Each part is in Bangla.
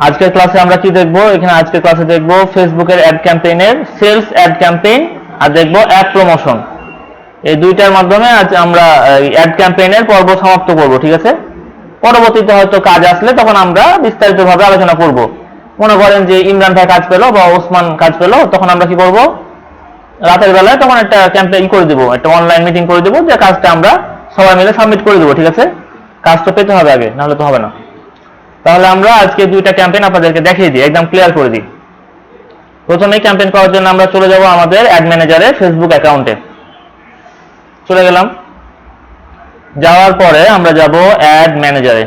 আজকের ক্লাসে আমরা কি দেখব? এখানে আজকের ক্লাসে দেখব ফেসবুকের অ্যাড ক্যাম্পেইনের সেলস অ্যাড ক্যাম্পেইন আর দেখব অ্যাড প্রমোশন। এই দুইটার মাধ্যমে আজ আমরা অ্যাড ক্যাম্পেইনের পর্ব সমাপ্ত করব, ঠিক আছে? পরবর্তীতে হয়তো কাজ আসলে তখন আমরা বিস্তারিতভাবে আলোচনা করব। মনে করেন যে ইমরান ভাই কাজ পেলো বা ওসমান কাজ পেলো, তখন আমরা কি করব? রাতের বেলায় তখন একটা ক্যাম্পেইন করে দেব, একটা অনলাইন মিটিং করে দেব, যে কাজটা আমরা সবাই মিলে সাবমিট করে দেবো, ঠিক আছে? কাজ তো পেতে হবে আগে, নাহলে তো হবে না। তাহলে আমরা আজকে দুইটা ক্যাম্পেইন আপনাদেরকে দেখিয়ে দিই, একদম ক্লিয়ার করে দিই। প্রথমেই ক্যাম্পেইন করার জন্য আমরা চলে যাব আমাদের অ্যাড ম্যানেজারে ফেসবুক অ্যাকাউন্টে। চলে গেলাম, যাওয়ার পরে আমরা যাব অ্যাড ম্যানেজারে।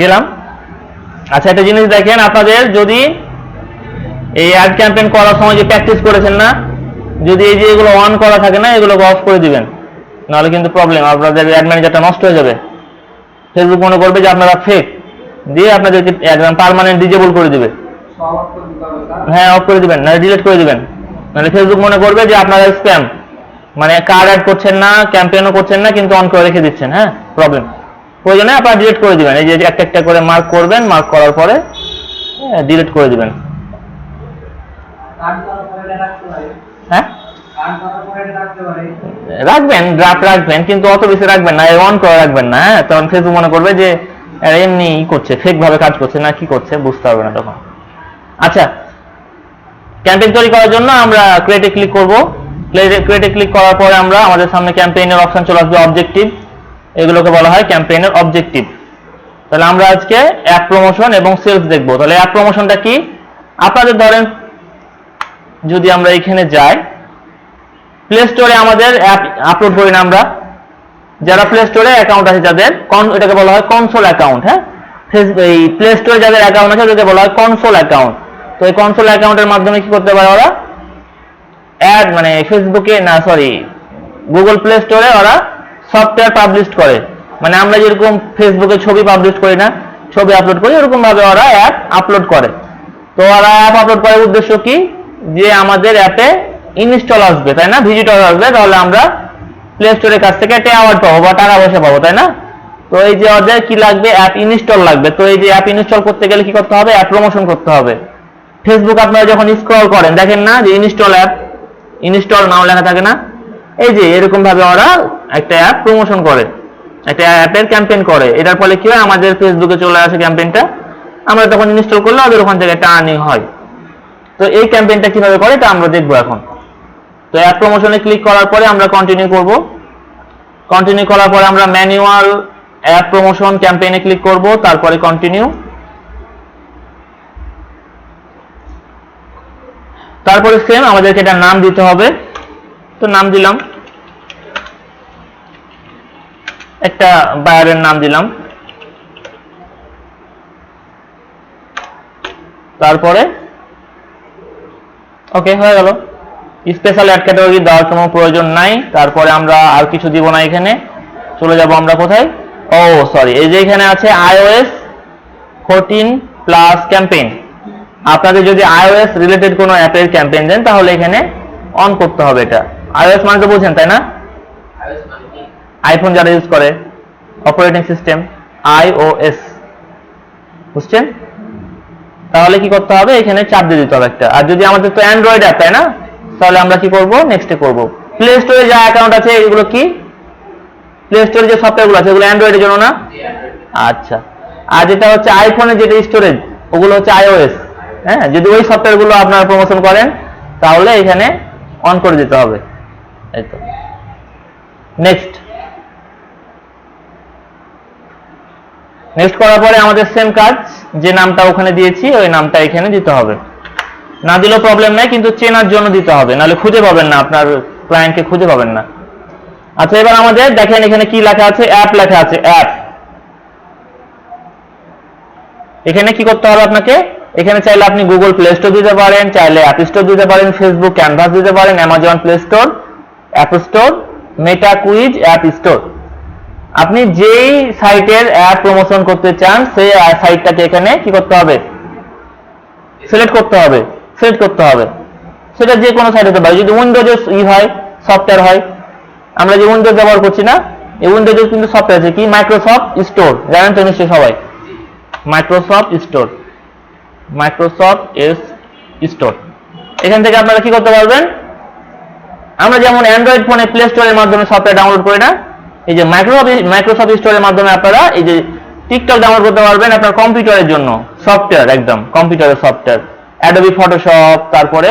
গেলাম। আচ্ছা, একটা জিনিস দেখেন, আপনাদের যদি এই অ্যাড ক্যাম্পেইন করার সময় যে প্র্যাকটিস করেছেন না, যদি এই যে এগুলো অন করা থাকে না, এগুলো অফ করে দিবেন, নাহলে কিন্তু প্রবলেম, আপনাদের অ্যাড ম্যানেজারটা নষ্ট হয়ে যাবে। ফেসবুক মনে করবে যে আপনারা ফেক, দিয়ে আপনাদেরকে একদম পার্মানেন্ট ডিজেবল করে দিবে। হ্যাঁ, অফ করে দিবেন, নাহলে ডিলিট করে দিবেন, নাহলে ফেসবুক মনে করবে যে আপনারা স্প্যাম, মানে কার্ড অ্যাড করছেন না, ক্যাম্পেইনও করছেন না, কিন্তু অন করে রেখে দিচ্ছেন। হ্যাঁ, প্রবলেম। প্রয়োজনে আপনারা ডিলিট করে দিবেন, এই যে একটা একটা করে মার্ক করবেন, মার্ক করার পরে ডিলিট করে দিবেন। হ্যাঁ, রাখবেন, ড্রাফট রাখবেন, কিন্তু অত বেশি রাখবেন না, অন করে রাখবেন না। হ্যাঁ, তখন ফেসবুক মনে করবে যে এমনি করছে, ফেক ভাবে কাজ করছে, না কি করছে বুঝতে পারবে না তখন। আচ্ছা, ক্যাম্পেইন তৈরি করার জন্য আমরা ক্রিয়েটে ক্লিক করব। ক্রিয়েটে ক্লিক করার পরে আমরা আমাদের সামনে ক্যাম্পেইনের অপশন চলে আসবে, অবজেক্টিভ। এগুলোকে বলা হয় ক্যাম্পেইনের অবজেক্টিভ। তাহলে আমরা আজকে অ্যাড প্রমোশন এবং সেলস দেখব। তাহলে অ্যাড প্রমোশনটা কি? আপনাদের ধরেন যদি আমরা এখানে যাই, প্লে স্টোরে আমাদের অ্যাপ আপলোড করি না আমরা, যারা প্লে স্টোরে অ্যাকাউন্ট আছে যাদের, এটাকে বলা হয় কনসোল অ্যাকাউন্ট। হ্যাঁ, এই প্লে স্টোরে যাদের অ্যাকাউন্ট আছে ওটাকে বলা হয় কনসোল অ্যাকাউন্ট। তো এই কনসোল অ্যাকাউন্টের মাধ্যমে কি করতে পারে ওরা? অ্যাড, মানে ফেসবুকে না, সরি, গুগল প্লে স্টোরে ওরা সফটওয়্যার পাবলিশ করে। মানে আমরা যেরকম ফেসবুকে ছবি পাবলিশ করি না, ছবি আপলোড করি, এরকম ভাবে ওরা অ্যাপ আপলোড করে। তো ওরা অ্যাপ আপলোড করার উদ্দেশ্য কি? যে আমাদের অ্যাপে ইনস্টল আসবে, তাই না, ভিজিটর আসবে, তাহলে আমরা প্লে স্টোরের কাছ থেকে একটা অ্যাওয়ার্ড পাবো বা টাকা পয়সা পাবো, তাই না? তো এই যে ওদের কি লাগবে? অ্যাপ ইনস্টল লাগবে। তো এই যে অ্যাপ ইনস্টল করতে গেলে কি করতে হবে? অ্যাপ প্রমোশন করতে হবে। ফেসবুক আপনারা যখন স্ক্রল করেন দেখেন না যে ইনস্টল অ্যাপ, ইনস্টল নাও লেখা থাকে না? এই যে এরকম ভাবে ওরা একটা অ্যাপ প্রমোশন করে, একটা অ্যাপের ক্যাম্পেইন করে। এটার ফলে কি হয়? আমাদের ফেসবুকে চলে আসে ক্যাম্পেইনটা, আমরা তখন ইনস্টল করলে ওদের ওখান থেকে একটা আর্নিং হয়। তো এই ক্যাম্পেইনটা কিভাবে করে এটা আমরা দেখবো এখন। তো অ্যাড প্রমোশনে ক্লিক করার পরে আমরা কন্টিনিউ করব। কন্টিনিউ করার পরে আমরা ম্যানুয়াল অ্যাড প্রমোশন ক্যাম্পেইনে ক্লিক করব, তারপরে কন্টিনিউ। তারপরে সেম আমাদেরকে এটা নাম দিতে হবে। তো নাম দিলাম, একটা বায়ারের নাম দিলাম। তারপরে ওকে, হয়ে গেল। স্পেশাল অ্যাড ক্যাটাগরি দেওয়ার কোনো প্রয়োজন নাই। তারপরে আমরা আর কিছু দিব না, এখানে চলে যাব আমরা কোথায়? ও সরি, এই যে এখানে আছে iOS 14 প্লাস ক্যাম্পেইন। আপনাদের যদি iOS রিলেটেড কোনো অ্যাপের ক্যাম্পেইন দেন তাহলে এখানে অন করতে হবে এটা। iOS মানে তো বুঝেন, তাই না? আইফোন যারা ইউজ করে, অপারেটিং সিস্টেম iOS, বুঝছেন? তাহলে কি করতে হবে? এখানে চাপ দিয়ে দিতে হবে একটা। আর যদি আমাদের তো অ্যান্ড্রয়েড অ্যাপ, তাই না, তাহলে আমরা কি করব? নেক্সটে করব। প্লে স্টোরে যা অ্যাকাউন্ট আছে এগুলো কি? প্লে স্টোরে যে সফটওয়্যারগুলো আছে এগুলো অ্যান্ড্রয়েডের জন্য না? আচ্ছা। আর যেটা হচ্ছে আইফোনের যেটা স্টোরেজ, ওগুলো হচ্ছে iOS। হ্যাঁ, যদি ওই সফটওয়্যারগুলো আপনারা প্রমোশন করেন তাহলে এখানে অন করে দিতে হবে। এই তো, নেক্সট। নেক্সট করার পরে আমাদের সেম কাজ, যে নামটা ওখানে দিয়েছি ওই নামটা এখানে দিতে হবে। না দিলেও প্রবলেম নাই, কিন্তু চেনার জন্য দিতে হবে, নাহলে খুঁজে পাবেন না, আপনার ক্লায়েন্টকে খুঁজে পাবেন না। আচ্ছা, এবার আমাদের দেখেন এখানে কি লেখা আছে? অ্যাপ লেখা আছে, অ্যাপ। এখানে কি করতে হবে আপনাকে? এখানে চাইলে আপনি গুগল প্লে স্টোর দিতে পারেন, চাইলে অ্যাপ স্টোর দিতে পারেন, ফেসবুক ক্যানভাস দিতে পারেন, Amazon play store, app store, Meta quiz app store. আপনি যেই সাইটের অ্যাড প্রমোশন করতে চান সেই সাইটটাকে এখানে কি করতে হবে? সিলেক্ট করতে হবে, সিলেক্ট করতে হবে। সেটা যে কোনো সাইট হতে পারে। যদি উইন্ডোজে হয়, সফটওয়্যার হয়, আমরা যে উইন্ডোজ ব্যবহার করছি না, এই উইন্ডোজে কিন্তু সফটওয়্যার আছে কি, মাইক্রোসফট স্টোর, জানেন তো নিশ্চয়ই সবাই, মাইক্রোসফট স্টোর, মাইক্রোসফট স্টোর। এখান থেকে আপনারা কি করতে পারবেন, আমরা যেমন অ্যান্ড্রয়েড ফোনে প্লে স্টোরের মাধ্যমে সফটওয়্যার ডাউনলোড করি না, এই যে মাইক্রোসফট স্টোরের মাধ্যমে আপনারা এই যে টিকটক ডাউনলোড করতে পারবেন আপনার কম্পিউটারের জন্য, সফটওয়্যার, একদম কম্পিউটারের সফটওয়্যার, অ্যাডোবি ফটোশপ, তারপরে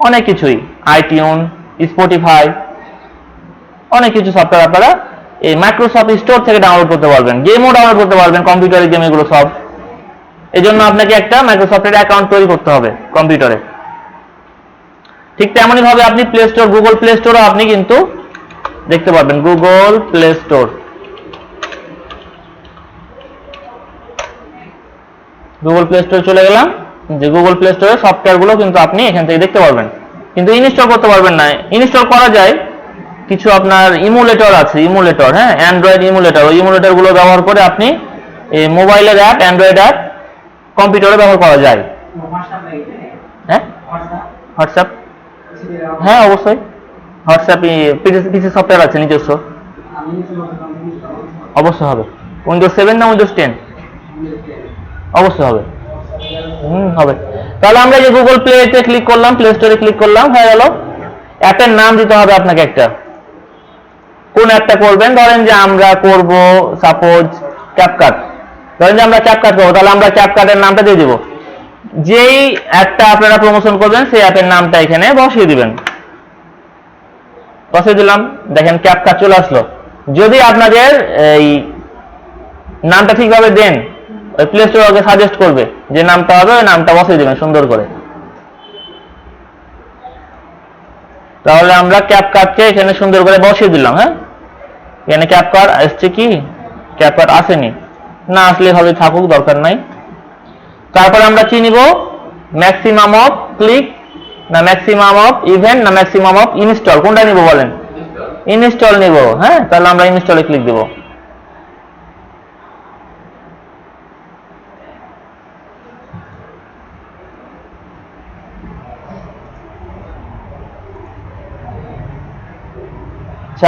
অনেক কিছুই, আইটিউন, স্পটিফাই, অনেক কিছু সফটওয়্যার আপনারা এই মাইক্রোসফট স্টোর থেকে ডাউনলোড করতে পারবেন। গেমও ডাউনলোড করতে পারবেন, কম্পিউটারের গেম এগুলো সব। এই জন্য আপনাকে একটা মাইক্রোসফটের অ্যাকাউন্ট তৈরি করতে হবে কম্পিউটারে। ঠিক তেমনই ভাবে আপনি প্লে স্টোর, গুগল প্লে স্টোরও আপনি কিন্তু দেখতে পাবেন, Google play store, Google play স্টোরে চলে গেলাম, যে গুগল প্লে স্টোরে সফটওয়্যার গুলো কিন্তু আপনি এখান থেকে দেখতে পারবেন, কিন্তু ইনস্টল করতে পারবেন না। ইনস্টল করা যায়, কিছু আপনার ইমুলেটর আছে, ইমুলেটর, হ্যাঁ, অ্যান্ড্রয়েড ইমুলেটর, ওই ইমুলেটর গুলো ব্যবহার করে আপনি এই মোবাইলের অ্যাপ, অ্যান্ড্রয়েড অ্যাপ কম্পিউটারে ব্যবহার করা যায়। হ্যাঁ, হোয়াটসঅ্যাপ, হ্যাঁ অবশ্যই, হোয়াটসঅ্যাপে পিসি সফটওয়্যার আছে নিজস্ব, অবশ্যই হবে। উইন্ডোজ 7 না উইন্ডোজ 10? অবশ্যই হবে, হবে। তাহলে আমরা যে গুগল প্লেতে ক্লিক করলাম, প্লে স্টোরে ক্লিক করলাম, হয়ে গেল। অ্যাপের নাম দিতে হবে আপনাকে একটা, কোন অ্যাপটা করবেন, ধরেন যে আমরা করব সাপোজ ক্যাপকাট, ধরেন যে আমরা ক্যাপকাট করবো, তাহলে আমরা ক্যাপকাটের নামটা দিয়ে দিব। যেই অ্যাপটা আপনারা প্রমোশন করবেন সেই অ্যাপের নামটা এখানে বসিয়ে দিবেন, বসিয়ে দিলাম, দেখেন ক্যাপকাট চলে আসলো। যদি আপনাদের এই নামটা ঠিকভাবে দেন, ওই প্লে স্টোর ওকে সাজেস্ট করবে যে নামটা হবে, ওই নামটা বসিয়ে দিবেন সুন্দর করে। তাহলে আমরা ক্যাপকাটকে এখানে সুন্দর করে বসিয়ে দিলাম। হ্যাঁ, এখানে ক্যাপকাট আসছে কি, ক্যাপকাট আসেনি, না আসলে হবে, থাকুক, দরকার নাই। তারপরে আমরা কি নিব, ম্যাক্সিমাম অফ ক্লিক না ম্যাক্সিমাম অফ ইভেন্ট না ম্যাক্সিমাম অফ ইনস্টল, কোনটা নিব বলেন? ইনস্টল নিব। হ্যাঁ, তাহলে আমরা ইনস্টলে ক্লিক দেব।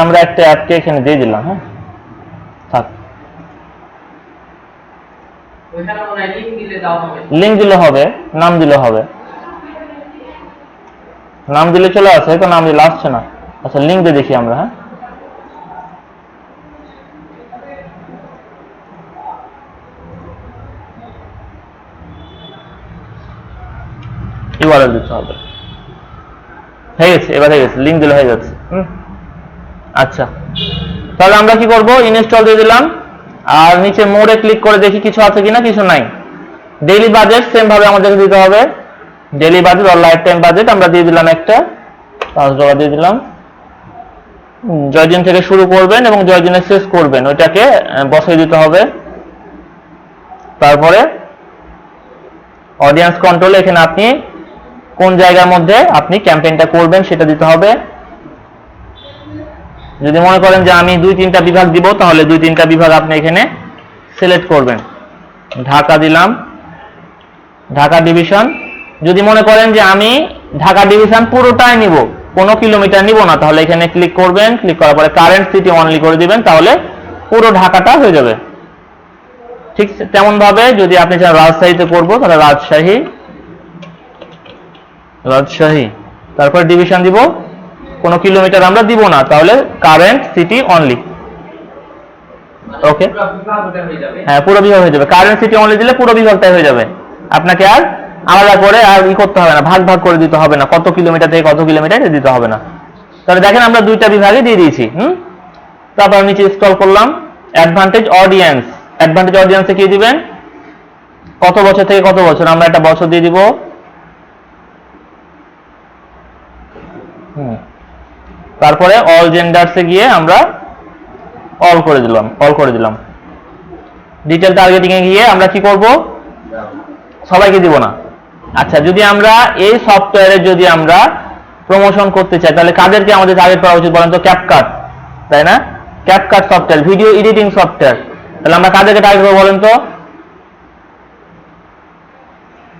আমরা একটা অ্যাপকে এখানে দিয়ে দিলাম। হ্যাঁ, থাক, লিঙ্ক দিলে হবে, নাম দিলে হবে, নাম দিলে চলে আসে, তো নাম দিলে আসছে না। আচ্ছা, লিঙ্ক দিয়ে দেখি আমরা। হ্যাঁ, ইউআরএল দিতে হবে, হয়ে গেছে, এবার হয়ে গেছে, লিঙ্ক দিলে হয়ে যাচ্ছে। আচ্ছা, তাহলে আমরা কি করব, ইনস্টল দিয়ে দিলাম, আর নিচে মোড়ে ক্লিক করে দেখি কিছু আছে কিনা, কিছু নাই। ডেইলি বাজেট সেম ভাবে আমাদেরকে দিতে হবে, ডেইলি বাজেট আর লাইফ টাইম বাজেট আমরা দিয়ে দিলাম একটা, $5 দিয়ে দিলাম। জয়দিন থেকে শুরু করবেন এবং জয়দিনে শেষ করবেন ওইটাকে বসিয়ে দিতে হবে। তারপরে অডিয়েন্স কন্ট্রোল, এখানে আপনি কোন জায়গার মধ্যে আপনি ক্যাম্পেইনটা করবেন সেটা দিতে হবে। যদি মনে করেন যে আমি 2-3টা বিভাগ দিব, তাহলে 2-3টা বিভাগ আপনি এখানে সিলেক্ট করবেন। ঢাকা দিলাম, ঢাকা ডিভিশন। যদি মনে করেন যে আমি ঢাকা ডিভিশন পুরোটাই নিব, কোনো কিলোমিটার নিব না, তাহলে এখানে ক্লিক করবেন, ক্লিক করার পরে কারেন্ট সিটি অনলি করে দিবেন, তাহলে পুরো ঢাকাটা হয়ে যাবে। ঠিক তেমন ভাবে যদি আপনি চান রাজশাহীতে করব, তাহলে রাজশাহী, রাজশাহী, তারপর ডিভিশন দিব, কোনো কিলোমিটার আমরা দিব না, তাহলে কারেন্ট সিটি অনলি। ওকে, হ্যাঁ, পুরো বিভাগ হয়ে যাবে। কারেন্ট সিটি অনলি দিলে পুরো বিভাগটাই হয়ে যাবে, আপনাকে আর আলাদা করে আর করতে হবে না, ভাগ ভাগ করে দিতে হবে না, কত কিলোমিটার থেকে কত কিলোমিটার দিতে হবে না। তাহলে দেখেন আমরা 2টা বিভাগে দিয়ে দিয়েছি। তারপর নিচে স্ক্রল করলাম, অ্যাডভান্টেজ অডিয়েন্স, অ্যাডভান্টেজ অডিয়েন্সে কি দিবেন, কত বছর থেকে কত বছর, আমরা একটা বছর দিয়ে দিব। তারপরে অল জেন্ডারসে গিয়ে আমরা অল করে দিলাম, অল করে দিলাম। ডিটেল টার্গেটিং এ গিয়ে আমরা কি করব, সবাইকে দিব না। আচ্ছা, যদি আমরা এই সফটওয়্যারে যদি আমরা প্রমোশন করতে চাই, তাহলে কাদেরকে আমাদের টার্গেট করা উচিত বলেন তো? ক্যাপকাট, তাই না? CapCut software, video editing software, তাহলে আমরা কাদেরকে টার্গেট করব বলেন তো?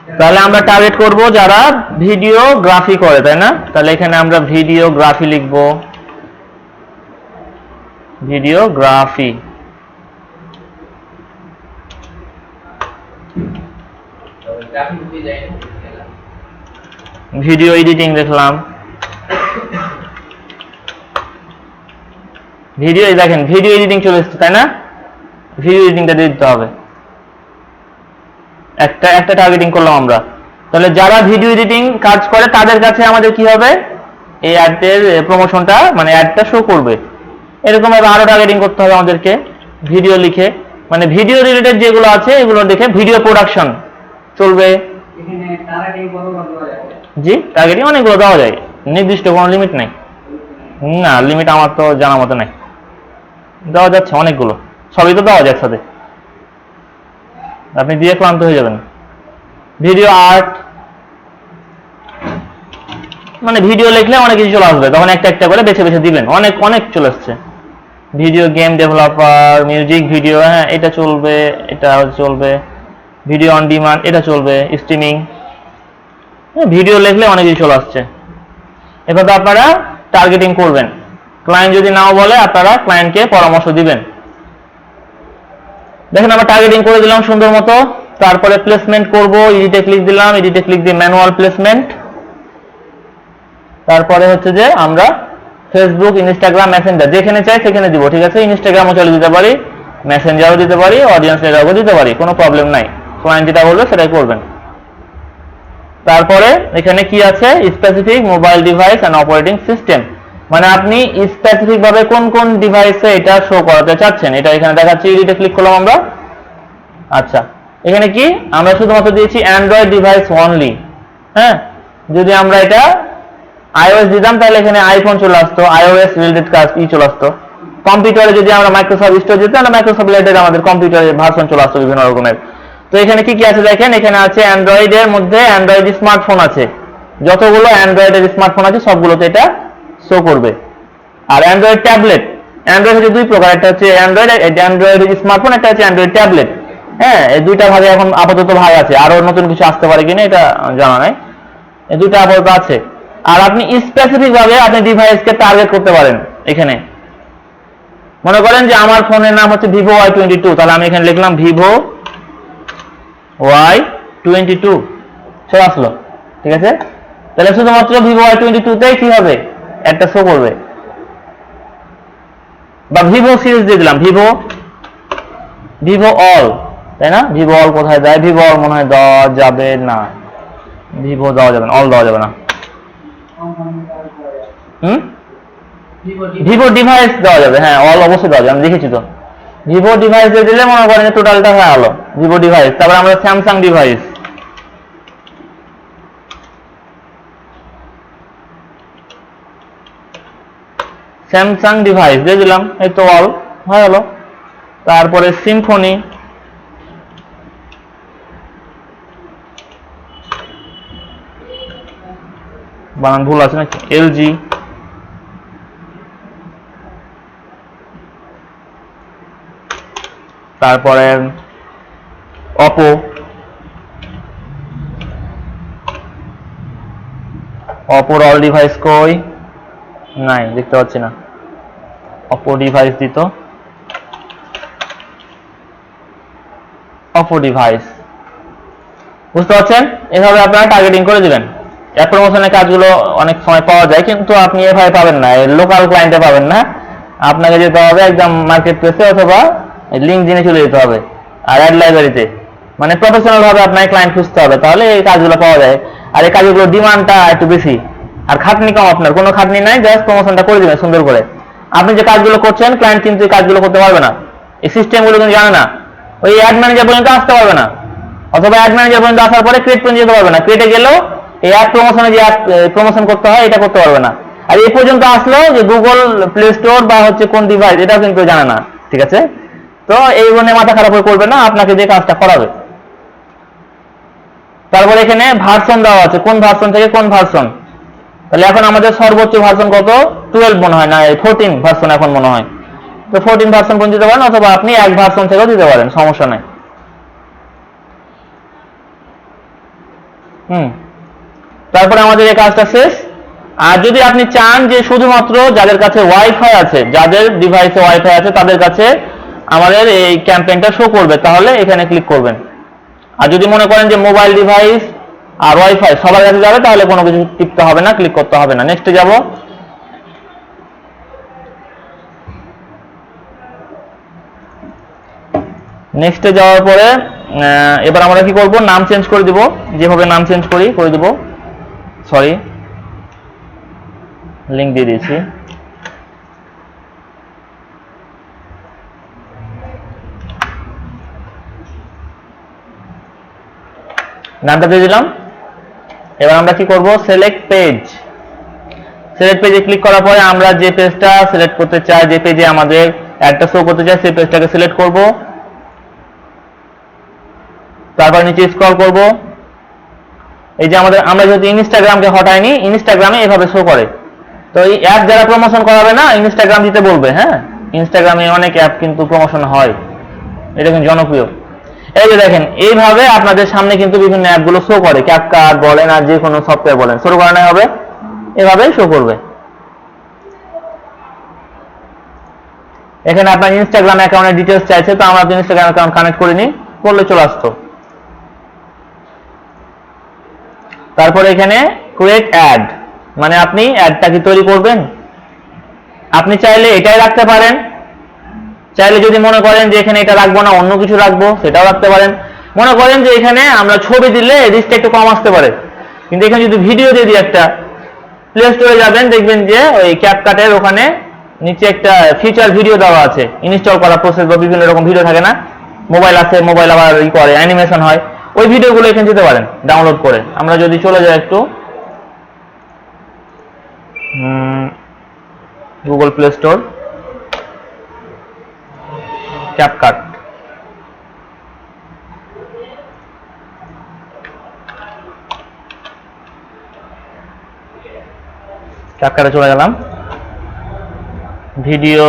তাহলে আমরা টার্গেট করব যারা ভিডিওগ্রাফি করে, তাই না? তাহলে এখানে আমরা ভিডিওগ্রাফি লিখব, ভিডিওগ্রাফি। ভিডিও এডিটিং দেখলাম, ভিডিও দেখেন ভিডিও এডিটিং চলে এসেছে, তাই না? ভিডিও এডিটিংটা দিয়ে দিতে হবে। একটা টার্গেটিং করলাম আমরা। তাহলে যারা ভিডিও এডিটিং কাজ করে তাদের কাছে আমাদের কি হবে, এই অ্যাডের প্রমোশনটা মানে অ্যাডটা শো করবে। এরকম ভাবে আরো টার্গেটিং করতে হবে আমাদেরকে, ভিডিও লিখে, মানে ভিডিও রিলেটেড যেগুলো আছে এগুলো দেখে ভিডিও প্রোডাকশন চলবে। জি, টার্গেটিং অনেকগুলো দেওয়া যায়, নির্দিষ্ট কোনো লিমিট নাই। না, লিমিট আমার তো জানা মতো নাই, দেওয়া যাচ্ছে অনেকগুলো, সবই তো দেওয়া যায় একসাথে, আপনি দিয়ে ক্লান্ত হয়ে যাবেন। ভিডিও আর্ট, মানে ভিডিও লিখলে অনেক কিছু চলে আসবে, তখন একটা একটা করে বেছে বেছে দিবেন, অনেক অনেক চলে আসছে। Video game developer, music video, হ্যাঁ এটা চলবে, এটা চলবে। ভিডিও অন ডিমান্ড এটা চলবে, স্ট্রিমিং, ভিডিও লিখলে অনেক কিছু চলে আসছে। এভাবে আপনারা টার্গেটিং করবেন। ক্লায়েন্ট যদি নাও বলে আপনারা ক্লায়েন্টকে পরামর্শ দিবেন। দেখেন আমরা টার্গেটিং করে দিলাম সুন্দর মতো, তারপরে প্লেসমেন্ট করব, এডিটে ক্লিক দিলাম, এডিটে ক্লিক দিয়ে ম্যানুয়াল প্লেসমেন্ট। তারপরে হচ্ছে যে আমরা ফেসবুক, ইনস্টাগ্রাম, মেসেঞ্জার যেখানে চাই সেখানে দিব, ঠিক আছে? ইনস্টাগ্রামও চলে দিতে পারি, মেসেঞ্জারও দিতে পারি, অডিয়েন্স লেটারও দিতে পারি, কোনো প্রবলেম নাই। ক্লায়েন্ট যেটা বলবে সেটাই করবেন। তারপরে এখানে কি আছে, specific mobile device and operating system, মানে আপনি স্পেসিফিক ভাবে কোন কোন ডিভাইসে এটা শো করাতে চাচ্ছেন, এটা এখানে দেখাচ্ছি। এডিটে ক্লিক করলাম আমরা। আচ্ছা, এখানে কি আমরা শুধুমাত্র দিয়েছি অ্যান্ড্রয়েড ডিভাইস অনলি। হ্যাঁ, যদি আমরা এটা আইওএস দিতাম তাহলে এখানে আইফোন চলে আসতো, আইওএস রিলেটেড কাজ চলে আসতো। কম্পিউটারে যদি আমরা মাইক্রোসফট স্টোর দিতাম তাহলে মাইক্রোসফট রিলেটেড আমাদের কম্পিউটারে ভার্সন চলে আসতো বিভিন্ন রকমের। তো এখানে কি কি আছে দেখেন, এখানে আছে অ্যান্ড্রয়েডের মধ্যে অ্যান্ড্রয়েড স্মার্টফোন আছে, যতগুলো অ্যান্ড্রয়েডের স্মার্টফোন আছে সবগুলোতে এটা শো করবে। আর অ্যান্ড্রয়েড ট্যাবলেট, অ্যান্ড্রয়েড হচ্ছে দুই প্রকার, একটা হচ্ছে অ্যান্ড্রয়েড স্মার্টফোন, একটা হচ্ছে অ্যান্ড্রয়েড ট্যাবলেট। হ্যাঁ, এই দুইটা ভাগে এখন আপাতত ভাগ আছে, আরো নতুন কিছু আসতে পারে কিনা এটা জানা নাই, এই দুইটা আপাতত আছে। আর আপনি স্পেসিফিক ভাবে আপনি ডিভাইসকে টার্গেট করতে পারেন। এখানে মনে করেন যে আমার ফোনের নাম হচ্ছে ভিভো Y22, তাহলে আমি এখানে লিখলাম ভিভো Y22, চলে আসলো, ঠিক আছে? তাহলে শুধুমাত্র ভিভো Y22 তেই কি হবে, একটা শো করবে। বা ভিভো সিরিজ দিয়ে দিলাম, ভিভো অল, তাই না? ভিভো অল কোথায় দেয়, ভিভো অল মনে হয় দেওয়া যাবে না, ভিভো দেওয়া যাবে না, অল দেওয়া যাবে না। ভিভো ডিভাইস দেওয়া যাবে, হ্যাঁ অল অবশ্যই দেওয়া যাবে, আমি দেখেছি তো। ভিভো ডিভাইস দিয়ে দিলে মনে করেন টোটালটা হয়ে গেল ভিভো ডিভাইস। তারপর আমরা স্যামসাং ডিভাইস, স্যামসাং ডিভাইস দিয়ে দিলাম, এই তো অল হয়ে গেল। তারপরে সিম্ফনি, বানান ভুল আছে নাকি, এলজি, তারপরে অপো, অপোর অল ডিভাইস কই, নাই দেখতে পাচ্ছি না। অপো ডিভাইস দিত, অপো ডিভাইস, বুঝতে পারছেন? এভাবে আপনারা টার্গেটিং করে দিবেন। অ্যাড প্রমোশনের কাজগুলো অনেক সময় পাওয়া যায়, কিন্তু আপনি এভাবে পাবেন না, লোকাল ক্লায়েন্টে পাবেন না। আপনাকে যেতে হবে একদম মার্কেট প্লেসে অথবা লিঙ্কডইনে চলে যেতে হবে, আর অ্যাড লাইব্রেরিতে, মানে প্রফেশনাল ভাবে আপনাকে ক্লায়েন্ট খুঁজতে হবে, তাহলে এই কাজগুলো পাওয়া যায়। আর এই কাজগুলোর ডিমান্ডটা একটু বেশি, আর খাটনি কম, আপনার কোনো খাটনি নাই, জাস্ট প্রমোশনটা করে দিবেন সুন্দর করে। আপনি যে কাজগুলো করছেন ক্লায়েন্ট কিন্তু এই কাজগুলো করতে পারবে না, এই সিস্টেমগুলো কিন্তু জানে না, ওই অ্যাড ম্যানেজার পর্যন্ত আসতে পারবে না, অথবা অ্যাড ম্যানেজার পর্যন্ত আসার পরে ক্রিয়েট পর্যন্ত যেতে পারবে না, ক্রিয়েটে গেলেও এই অ্যাড প্রমোশনে যে প্রমোশন করতে হয় এটা করতে পারবে না। আর এই পর্যন্ত আসলো যে গুগল প্লে স্টোর বা হচ্ছে কোন ডিভাইস এটাও কিন্তু জানে না, ঠিক আছে? তো এই জন্য মাথা খারাপ হয়ে করবে না, আপনাকে যে কাজটা করাবে। তারপর এখানে ভার্সন দেওয়া আছে, কোন ভার্সন থেকে কোন ভার্সন। তাহলে এখন আমাদের সর্বোচ্চ ভার্সন কত, 12 মনে হয়, না 14 ভার্সন এখন মনে হয়। তো 14 ভার্সন পর্যন্ত দিতে পারেন, অথবা আপনি এক ভার্সন থেকেও দিতে পারেন, সমস্যা নাই। তারপরে আমাদের এই কাজটা শেষ। আর যদি আপনি চান যে শুধুমাত্র যাদের কাছে ওয়াইফাই আছে, যাদের ডিভাইসে ওয়াইফাই আছে তাদের কাছে আমাদের এই ক্যাম্পেইনটা শো করবে, তাহলে এখানে ক্লিক করবেন। আর যদি মনে করেন যে মোবাইল ডিভাইস আর ওয়াইফাই সবার কাছে যাবে, তাহলে কোনো কিছু টিপতে হবে না, ক্লিক করতে হবে না। নেক্সটে যাব। নেক্সটে যাওয়ার পরে এবার আমরা কি করব, নাম চেঞ্জ করে দিব, যেভাবে নাম চেঞ্জ করে দিব। সরি, লিংক দিয়ে দিয়েছি। নামটা দিয়ে দিলাম। এবার আমরা কি করব, সিলেক্ট পেজ। সিলেক্ট পেজে ক্লিক করার পরে আমরা যে পেজটা সিলেক্ট করতে চাই, যে পেজে আমাদের অ্যাডটা শো করতে চাই, সেই পেজটাকে সিলেক্ট করব। তারপর নিচে স্ক্রল করব। এই যে আমরা যেহেতু ইনস্টাগ্রামকে হটাইনি, ইনস্টাগ্রামে এভাবে শো করে। তো এই অ্যাপ যারা প্রমোশন করাবে না, ইনস্টাগ্রাম দিতে বলবে। হ্যাঁ, ইনস্টাগ্রামে অনেক অ্যাপ কিন্তু প্রমোশন হয়, এটা কিন্তু জনপ্রিয়। এই যে দেখেন, এইভাবে আপনাদের সামনে কিন্তু বিভিন্ন অ্যাপগুলো শো করে, ক্যাপকাট বলেন আর যে কোনো সফটওয়্যার বলেন, শুরু করানো হবে এভাবেই শো করবে। এখানে আপনার ইনস্টাগ্রাম অ্যাকাউন্টের ডিটেইলস চাইছে, তো আমরা ইনস্টাগ্রাম অ্যাকাউন্ট কানেক্ট করিনি, করলে চলে আসতো। তারপরে এখানে ক্রিয়েট অ্যাড, মানে আপনি অ্যাডটা কি তৈরি করবেন। আপনি চাইলে এটাই রাখতে পারেন, চাইলে যদি মনে করেন যে এখানে এটা রাখবো না, অন্য কিছু রাখবো, সেটাও রাখতে পারেন। মনে করেন যে এখানে আমরা ছবি দিলে রিস্কটা একটু কম আসতে পারে, কিন্তু এখানে যদি ভিডিও দিয়ে দিই, একটা প্লে স্টোরে যাবেন, দেখবেন যে ওই ক্যাপকাটের ওখানে নিচে একটা ফিচার ভিডিও দেওয়া আছে, ইনস্টল করা প্রসেস বা বিভিন্ন রকম ভিডিও থাকে না, মোবাইল আছে, মোবাইল আবার ই করে অ্যানিমেশন হয়, ওই ভিডিওগুলো এখানে দিতে পারেন ডাউনলোড করে। আমরা যদি চলে যাই একটু গুগল প্লে স্টোর, ক্যাপকাট, ক্যাপকাটে চলে গেলাম। ভিডিও,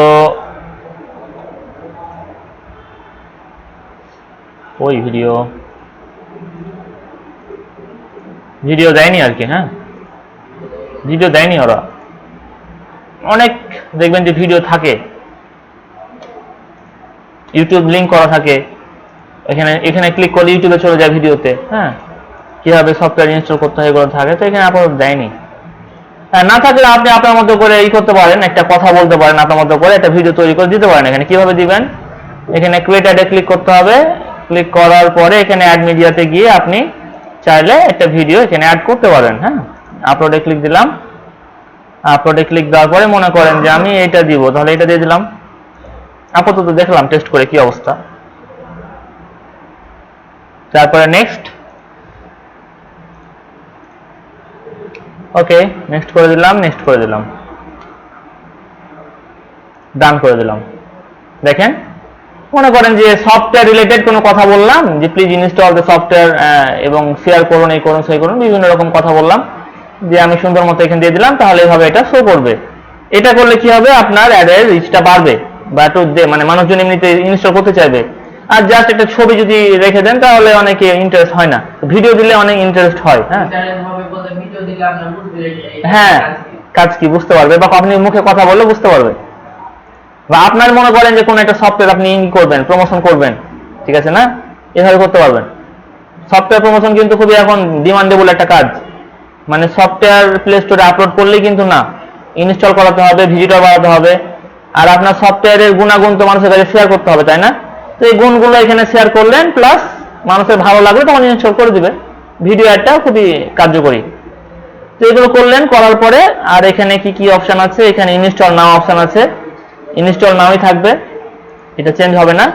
ওই ভিডিও দেয়নি আর কি। হ্যাঁ, ভিডিও দেয়নি ওরা, অনেক দেখবেন যে ভিডিও থাকে, ইউটিউব লিংক করা থাকে, এখানে ক্লিক করলে ইউটিউবে চলে যায় ভিডিওতে। হ্যাঁ, কিভাবে সফটওয়্যার ইনস্টল করতে হয় এগুলো থাকে, তো এখানে আপাতত দেয়নি। না থাকলে আপনি আপনার মতো করে করতে পারেন, একটা কথা বলতে পারেন, আপনার মতো করে একটা ভিডিও তৈরি করে দিতে পারেন। এখানে কিভাবে দিবেন, এখানে ক্রিয়েট অ্যাডে ক্লিক করতে হবে। ক্লিক করার পরে এখানে অ্যাড মিডিয়াতে গিয়ে আপনি চাইলে একটা ভিডিও এখানে অ্যাড করতে পারেন। হ্যাঁ, আপলোডে ক্লিক দিলাম। আপলোডে ক্লিক দেওয়ার পরে মনে করেন যে আমি এটা দিব, তাহলে এটা দিয়ে দিলাম। আপাতত দেখলাম টেস্ট করে কি অবস্থা। তারপরে নেক্সট, ওকে, নেক্সট করে দিলাম, ডান করে দিলাম। দেখেন, মনে করেন যে সফটওয়্যার রিলেটেড কোনো কথা বললাম, যে প্লিজ ইনস্টল দ্য সফটওয়্যার এবং শেয়ার করুন, এই করুন, সেই করুন, বিভিন্ন রকম কথা বললাম, যে আমি সুন্দর মতো এখানে দিয়ে দিলাম, তাহলে এইভাবে এটা শো করবে। এটা করলে কি হবে, আপনার অ্যাডের রিচটা বাড়বে, বা একটু মানে মানুষজন এমনিতে ইনস্টল করতে চাইবে। আর জাস্ট একটা ছবি যদি রেখে দেন, তাহলে অনেকে ইন্টারেস্ট হয় না, ভিডিও দিলে অনেক ইন্টারেস্ট হয়। হ্যাঁ, কাজ কি বুঝতে পারবে, বা আপনি মুখে কথা বললে বুঝতে পারবে। বা আপনার মনে করেন যে কোনো একটা সফটওয়্যার আপনি করবেন, প্রমোশন করবেন, ঠিক আছে না, এভাবে করতে পারবেন। সফটওয়্যার প্রমোশন কিন্তু খুবই এখন ডিমান্ডেবল একটা কাজ, মানে সফটওয়্যার প্লে স্টোরে আপলোড করলেই কিন্তু না, ইনস্টল করাতে হবে, ভিজিটর বাড়াতে হবে, আর আপনার সফটওয়্যারের গুণাগুণ তো মানুষের কাছে শেয়ার করতে হবে, তাই না। তো এই গুণগুলো এখানে শেয়ার করলেন, প্লাস মানুষের ভালো লাগবে, তখন ইনস্টল করে দিবে। ভিডিও অ্যাডটা খুবই কার্যকরী। তো এগুলো করলেন, করার পরে আর এখানে কি কি অপশন আছে, এখানে ইনস্টল নাও অপশন আছে, ইনস্টল নাওই থাকবে, এটা চেঞ্জ হবে না।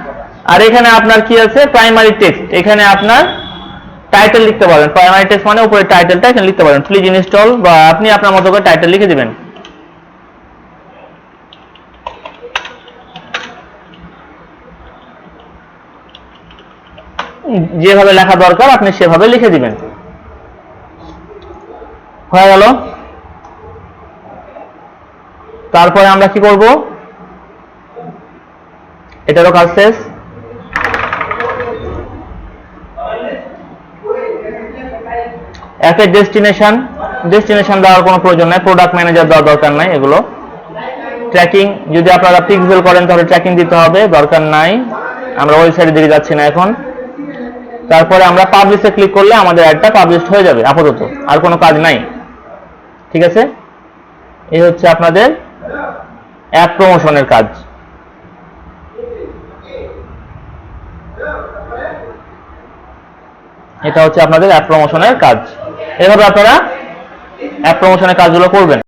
আর এখানে আপনার কি আছে, প্রাইমারি টেক্সট, এখানে আপনার টাইটেল লিখতে পারেন। প্রাইমারি টেক্সট মানে উপরে টাইটেলটা এখানে লিখতে পারেন, প্লিজ ইনস্টল, বা আপনি আপনার মতো করে টাইটেল লিখে দিবেন। যেভাবে লেখা দরকার আপনি সেভাবে লিখে দিবেন। হয়ে গেল। তারপরে আমরা কি করব, এটারও কাজ শেষ। অ্যাপের ডেস্টিনেশন দেওয়ার কোনো প্রয়োজন নাই, প্রোডাক্ট ম্যানেজার দেওয়ার দরকার নাই এগুলো। ট্র্যাকিং যদি আপনারা পিক্সেল করেন তাহলে ট্র্যাকিং দিতে হবে, দরকার নাই, আমরা ওয়েবসাইটের দিকে যাচ্ছি না এখন। তারপরে আমরা পাবলিশে ক্লিক করলে আমাদের অ্যাডটা পাবলিশ হয়ে যাবে, আপাতত আর কোনো কাজ নাই। ঠিক আছে, এই হচ্ছে আপনাদের অ্যাপ প্রমোশনের কাজ। এটা হচ্ছে আপনাদের অ্যাপ প্রমোশনের কাজ। এভাবে আপনারা অ্যাপ প্রমোশনের কাজগুলো করবেন।